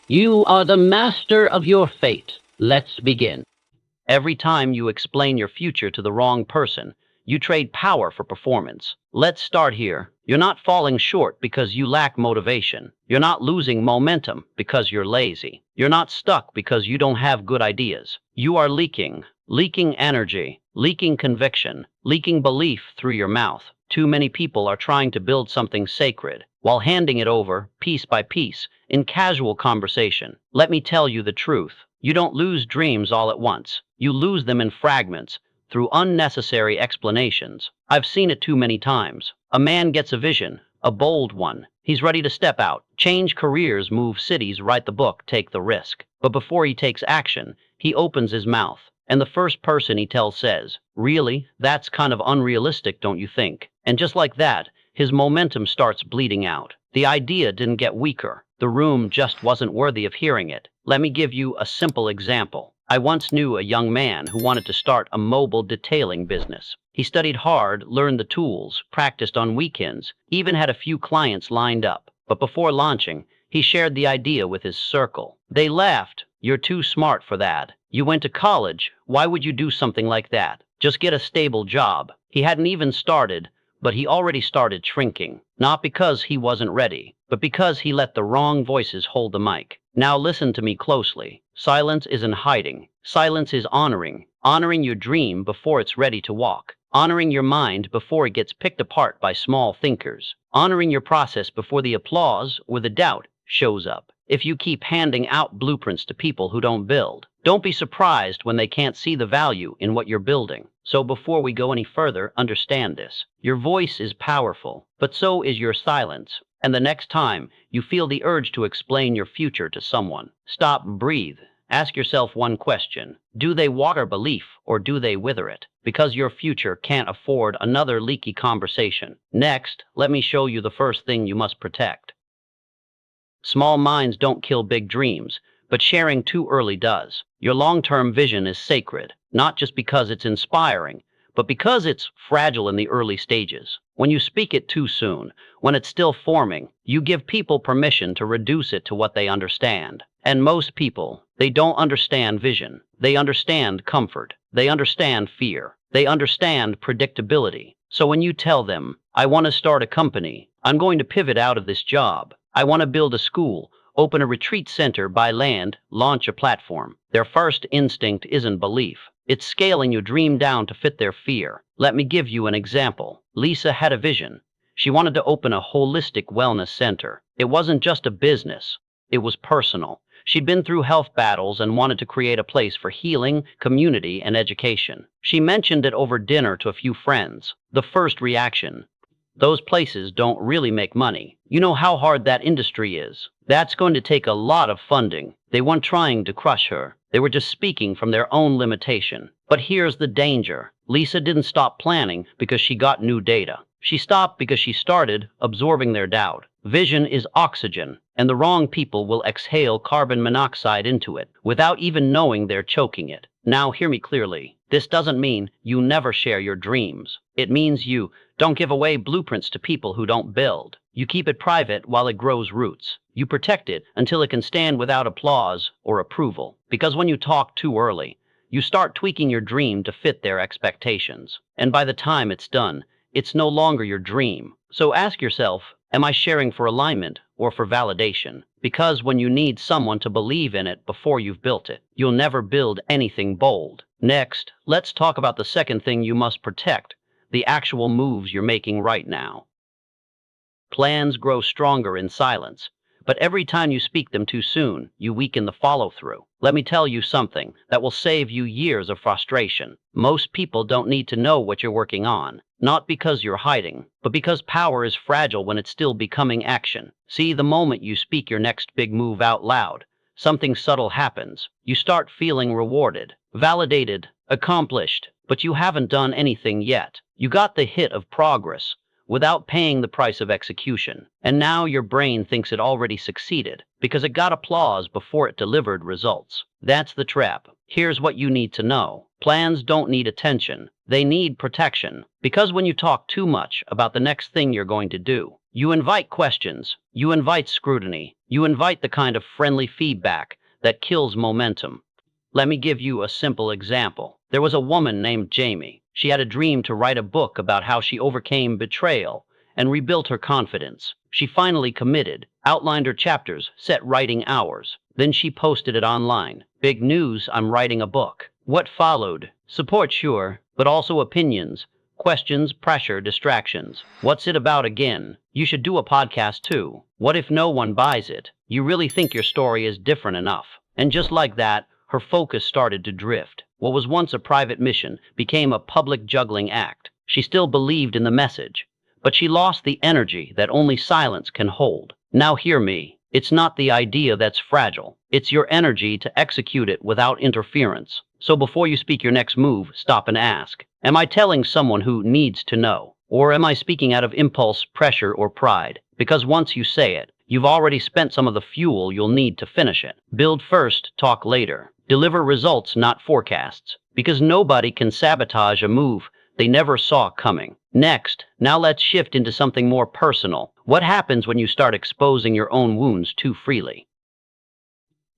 You are the master of your fate. Let's begin. Every time you explain your future to the wrong person, you trade power for performance. Let's start here. You're not falling short because you lack motivation. You're not losing momentum because you're lazy. You're not stuck because you don't have good ideas. You are leaking energy, leaking conviction, leaking belief through your mouth. Too many people are trying to build something sacred while handing it over, piece by piece, in casual conversation. Let me tell you the truth. You don't lose dreams all at once. You lose them in fragments, through unnecessary explanations. I've seen it too many times. A man gets a vision, a bold one. He's ready to step out, change careers, move cities, write the book, take the risk. But before he takes action, he opens his mouth, and the first person he tells says, "Really? That's kind of unrealistic, don't you think?" And just like that, his momentum starts bleeding out. The idea didn't get weaker. The room just wasn't worthy of hearing it. Let me give you a simple example. I once knew a young man who wanted to start a mobile detailing business. He studied hard, learned the tools, practiced on weekends, even had a few clients lined up. But before launching, he shared the idea with his circle. They laughed. "You're too smart for that. You went to college. Why would you do something like that? Just get a stable job." He hadn't even started, but he already started shrinking. Not because he wasn't ready, but because he let the wrong voices hold the mic. Now listen to me closely. Silence isn't hiding. Silence is honoring. Honoring your dream before it's ready to walk. Honoring your mind before it gets picked apart by small thinkers. Honoring your process before the applause or the doubt shows up. If you keep handing out blueprints to people who don't build, don't be surprised when they can't see the value in what you're building. So before we go any further, understand this. Your voice is powerful, but so is your silence. And the next time you feel the urge to explain your future to someone, stop, breathe. Ask yourself one question. Do they water belief or do they wither it? Because your future can't afford another leaky conversation. Next, let me show you the first thing you must protect. Small minds don't kill big dreams, but sharing too early does. Your long-term vision is sacred, not just because it's inspiring, but because it's fragile in the early stages. When you speak it too soon, when it's still forming, you give people permission to reduce it to what they understand. And most people, they don't understand vision. They understand comfort. They understand fear. They understand predictability. So when you tell them, "I want to start a company. I'm going to pivot out of this job. I want to build a school, open a retreat center, buy land, launch a platform," their first instinct isn't belief. It's scaling your dream down to fit their fear. Let me give you an example. Lisa had a vision. She wanted to open a holistic wellness center. It wasn't just a business. It was personal. She'd been through health battles and wanted to create a place for healing, community, and education. She mentioned it over dinner to a few friends. The first reaction: "Those places don't really make money. You know how hard that industry is. That's going to take a lot of funding." They weren't trying to crush her. They were just speaking from their own limitation. But here's the danger. Lisa didn't stop planning because she got new data. She stopped because she started absorbing their doubt. Vision is oxygen, and the wrong people will exhale carbon monoxide into it without even knowing they're choking it. Now hear me clearly. This doesn't mean you never share your dreams. It means you don't give away blueprints to people who don't build. You keep it private while it grows roots. You protect it until it can stand without applause or approval. Because when you talk too early, you start tweaking your dream to fit their expectations. And by the time it's done, it's no longer your dream. So ask yourself, am I sharing for alignment or for validation? Because when you need someone to believe in it before you've built it, you'll never build anything bold. Next, let's talk about the second thing you must protect, the actual moves you're making right now. Plans grow stronger in silence, but every time you speak them too soon, you weaken the follow-through. Let me tell you something that will save you years of frustration. Most people don't need to know what you're working on, not because you're hiding, but because power is fragile when it's still becoming action. See, the moment you speak your next big move out loud, something subtle happens. You start feeling rewarded, validated, accomplished, but you haven't done anything yet. You got the hit of progress without paying the price of execution. And now your brain thinks it already succeeded because it got applause before it delivered results. That's the trap. Here's what you need to know. Plans don't need attention. They need protection. Because when you talk too much about the next thing you're going to do, You invite questions, you invite scrutiny, you invite the kind of friendly feedback that kills momentum. Let me give you a simple example. There was a woman named Jamie. She had a dream to write a book about how she overcame betrayal and rebuilt her confidence. She finally committed, outlined her chapters, set writing hours. Then she posted it online. Big news, I'm writing a book. What followed? Support, sure, but also opinions, questions, pressure, distractions. What's it about again? You should do a podcast too. What if no one buys it? You really think your story is different enough? And just like that, her focus started to drift. What was once a private mission became a public juggling act. She still believed in the message, but she lost the energy that only silence can hold. Now hear me. It's not the idea that's fragile. It's your energy to execute it without interference. So before you speak your next move, stop and ask, am I telling someone who needs to know? Or am I speaking out of impulse, pressure, or pride? Because once you say it, you've already spent some of the fuel you'll need to finish it. Build first, talk later. Deliver results, not forecasts. Because nobody can sabotage a move they never saw coming. Next, now let's shift into something more personal. What happens when you start exposing your own wounds too freely?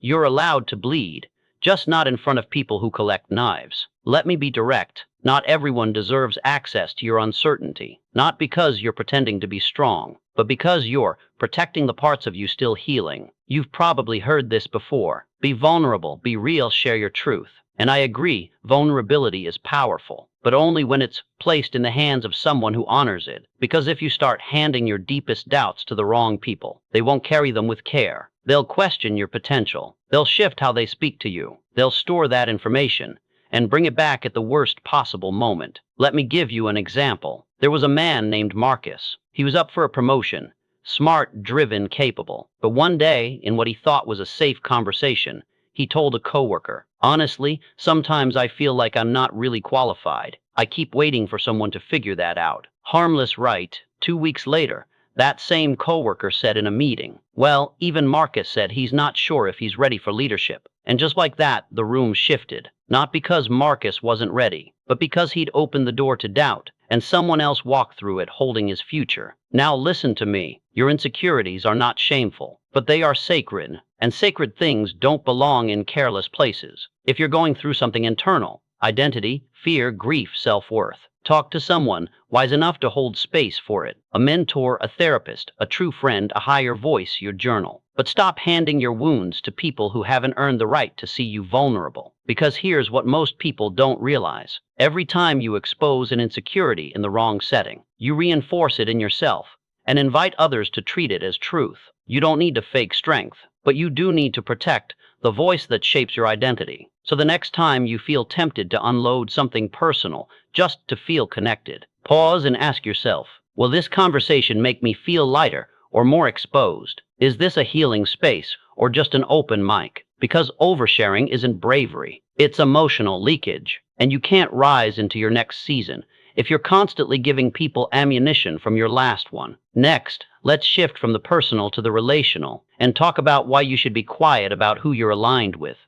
You're allowed to bleed, just not in front of people who collect knives. Let me be direct. Not everyone deserves access to your uncertainty. Not because you're pretending to be strong, but because you're protecting the parts of you still healing. You've probably heard this before. Be vulnerable, be real, share your truth. And I agree, vulnerability is powerful, but only when it's placed in the hands of someone who honors it. Because if you start handing your deepest doubts to the wrong people, they won't carry them with care. They'll question your potential. They'll shift how they speak to you. They'll store that information and bring it back at the worst possible moment. Let me give you an example. There was a man named Marcus. He was up for a promotion, smart, driven, capable. But one day, in what he thought was a safe conversation, he told a coworker, honestly, sometimes I feel like I'm not really qualified. I keep waiting for someone to figure that out. Harmless, right? 2 weeks later, that same coworker said in a meeting, well, even Marcus said he's not sure if he's ready for leadership. And just like that, the room shifted. Not because Marcus wasn't ready, but because he'd opened the door to doubt, and someone else walked through it holding his future. Now listen to me. Your insecurities are not shameful, but they are sacred, and sacred things don't belong in careless places. If you're going through something internal, identity, fear, grief, self-worth, talk to someone wise enough to hold space for it. A mentor, a therapist, a true friend, a higher voice, your journal. But stop handing your wounds to people who haven't earned the right to see you vulnerable. Because here's what most people don't realize. Every time you expose an insecurity in the wrong setting, you reinforce it in yourself and invite others to treat it as truth. You don't need to fake strength, but you do need to protect the voice that shapes your identity. So the next time you feel tempted to unload something personal just to feel connected, pause and ask yourself, will this conversation make me feel lighter or more exposed? Is this a healing space or just an open mic? Because oversharing isn't bravery, it's emotional leakage. And you can't rise into your next season if you're constantly giving people ammunition from your last one. Next, let's shift from the personal to the relational and talk about why you should be quiet about who you're aligned with.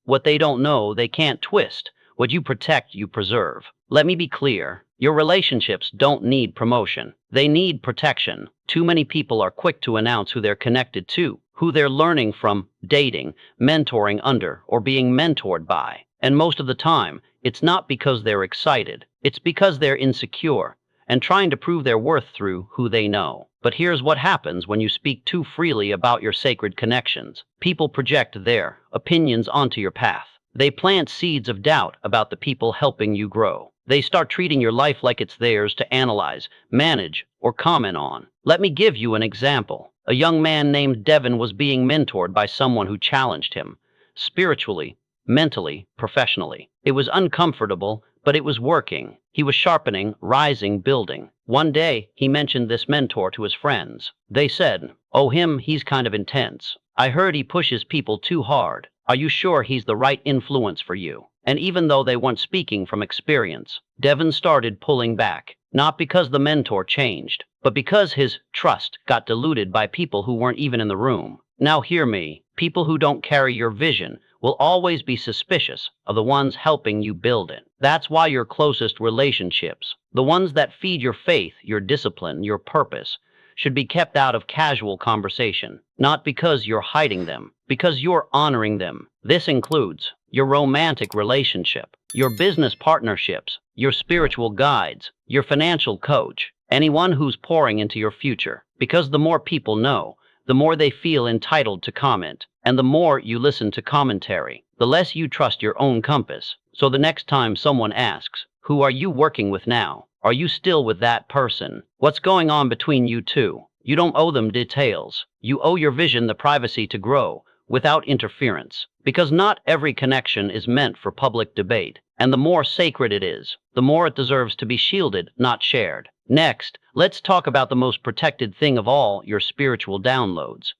What they don't know, they can't twist. What you protect, you preserve. Let me be clear. Your relationships don't need promotion. They need protection. Too many people are quick to announce who they're connected to, who they're learning from, dating, mentoring under, or being mentored by. And most of the time, it's not because they're excited. It's because they're insecure and trying to prove their worth through who they know. But here's what happens when you speak too freely about your sacred connections. People project their opinions onto your path. They plant seeds of doubt about the people helping you grow. They start treating your life like it's theirs to analyze, manage, or comment on. Let me give you an example. A young man named Devin was being mentored by someone who challenged him, spiritually, mentally, professionally. It was uncomfortable, but it was working. He was sharpening, rising, building. One day, he mentioned this mentor to his friends. They said, "Oh, he's kind of intense. I heard he pushes people too hard. Are you sure he's the right influence for you?" And even though they weren't speaking from experience, Devin started pulling back, not because the mentor changed, but because his trust got diluted by people who weren't even in the room. Now hear me. People who don't carry your vision will always be suspicious of the ones helping you build it. That's why your closest relationships, the ones that feed your faith, your discipline, your purpose, should be kept out of casual conversation. Not because you're hiding them, because you're honoring them. This includes your romantic relationship, your business partnerships, your spiritual guides, your financial coach, anyone who's pouring into your future. Because the more people know, the more they feel entitled to comment, and the more you listen to commentary, the less you trust your own compass. So the next time someone asks, "Who are you working with now?" Are you still with that person? What's going on between you two? You don't owe them details. You owe your vision the privacy to grow without interference. Because not every connection is meant for public debate, and the more sacred it is, the more it deserves to be shielded, not shared. Next, let's talk about the most protected thing of all, your spiritual downloads.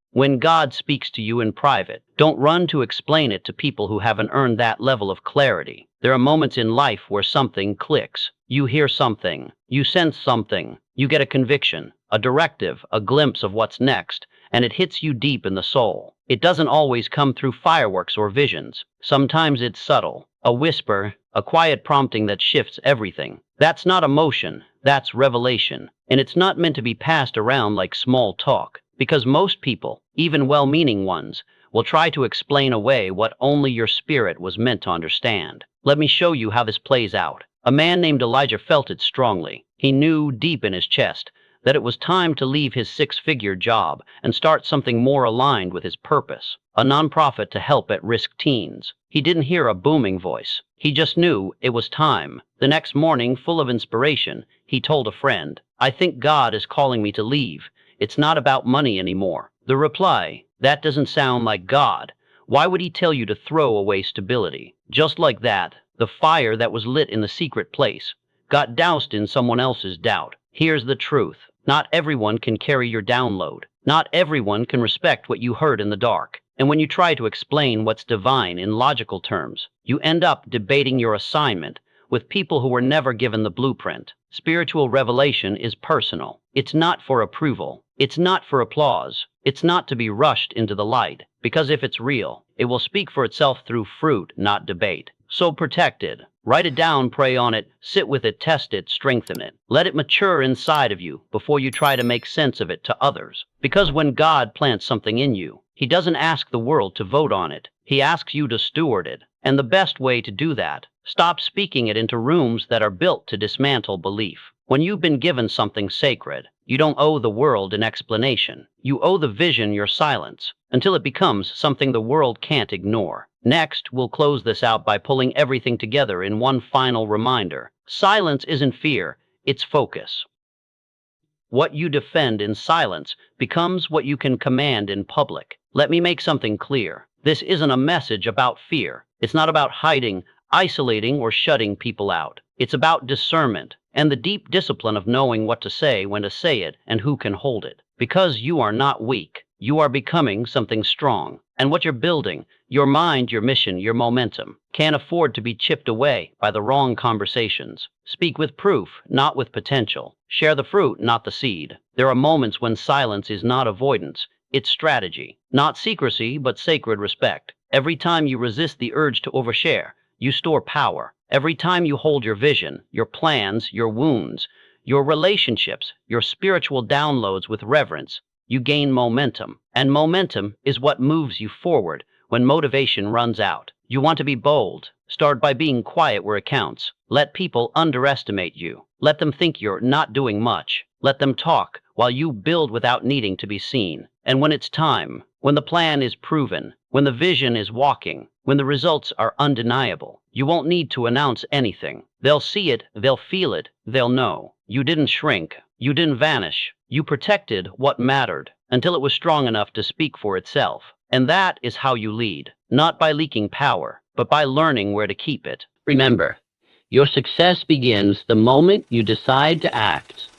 When God speaks to you in private, don't run to explain it to people who haven't earned that level of clarity. There are moments in life where something clicks. You hear something, you sense something, you get a conviction, a directive, a glimpse of what's next, and it hits you deep in the soul. It doesn't always come through fireworks or visions. Sometimes it's subtle, a whisper, a quiet prompting that shifts everything. That's not emotion, that's revelation, and it's not meant to be passed around like small talk. Because most people, even well-meaning ones, will try to explain away what only your spirit was meant to understand. Let me show you how this plays out. A man named Elijah felt it strongly. He knew deep in his chest that it was time to leave his six-figure job and start something more aligned with his purpose, a nonprofit to help at-risk teens. He didn't hear a booming voice. He just knew it was time. The next morning, full of inspiration, he told a friend, "I think God is calling me to leave. It's not about money anymore." The reply, "That doesn't sound like God. Why would he tell you to throw away stability?" Just like that, the fire that was lit in the secret place got doused in someone else's doubt. Here's the truth. Not everyone can carry your download. Not everyone can respect what you heard in the dark. And when you try to explain what's divine in logical terms, you end up debating your assignment with people who were never given the blueprint. Spiritual revelation is personal. It's not for approval. It's not for applause. It's not to be rushed into the light, because if it's real, it will speak for itself through fruit, not debate. So protect it. Write it down, pray on it, sit with it, test it, strengthen it. Let it mature inside of you before you try to make sense of it to others. Because when God plants something in you, he doesn't ask the world to vote on it. He asks you to steward it. And the best way to do that, stop speaking it into rooms that are built to dismantle belief. When you've been given something sacred, you don't owe the world an explanation. You owe the vision your silence, until it becomes something the world can't ignore. Next, we'll close this out by pulling everything together in one final reminder. Silence isn't fear, it's focus. What you defend in silence becomes what you can command in public. Let me make something clear. This isn't a message about fear. It's not about hiding, isolating, or shutting people out. It's about discernment and the deep discipline of knowing what to say, when to say it, and who can hold it. Because you are not weak. You are becoming something strong. And what you're building, your mind, your mission, your momentum, can't afford to be chipped away by the wrong conversations. Speak with proof, not with potential. Share the fruit, not the seed. There are moments when silence is not avoidance. It's strategy. Not secrecy, but sacred respect. Every time you resist the urge to overshare, you store power. Every time you hold your vision, your plans, your wounds, your relationships, your spiritual downloads with reverence, you gain momentum. And momentum is what moves you forward when motivation runs out. You want to be bold. Start by being quiet where it counts. Let people underestimate you. Let them think you're not doing much. Let them talk while you build without needing to be seen. And when it's time, when the plan is proven, when the vision is walking, when the results are undeniable, you won't need to announce anything. They'll see it, they'll feel it, they'll know. You didn't shrink. You didn't vanish. You protected what mattered until it was strong enough to speak for itself. And that is how you lead, not by leaking power, but by learning where to keep it. Remember, your success begins the moment you decide to act.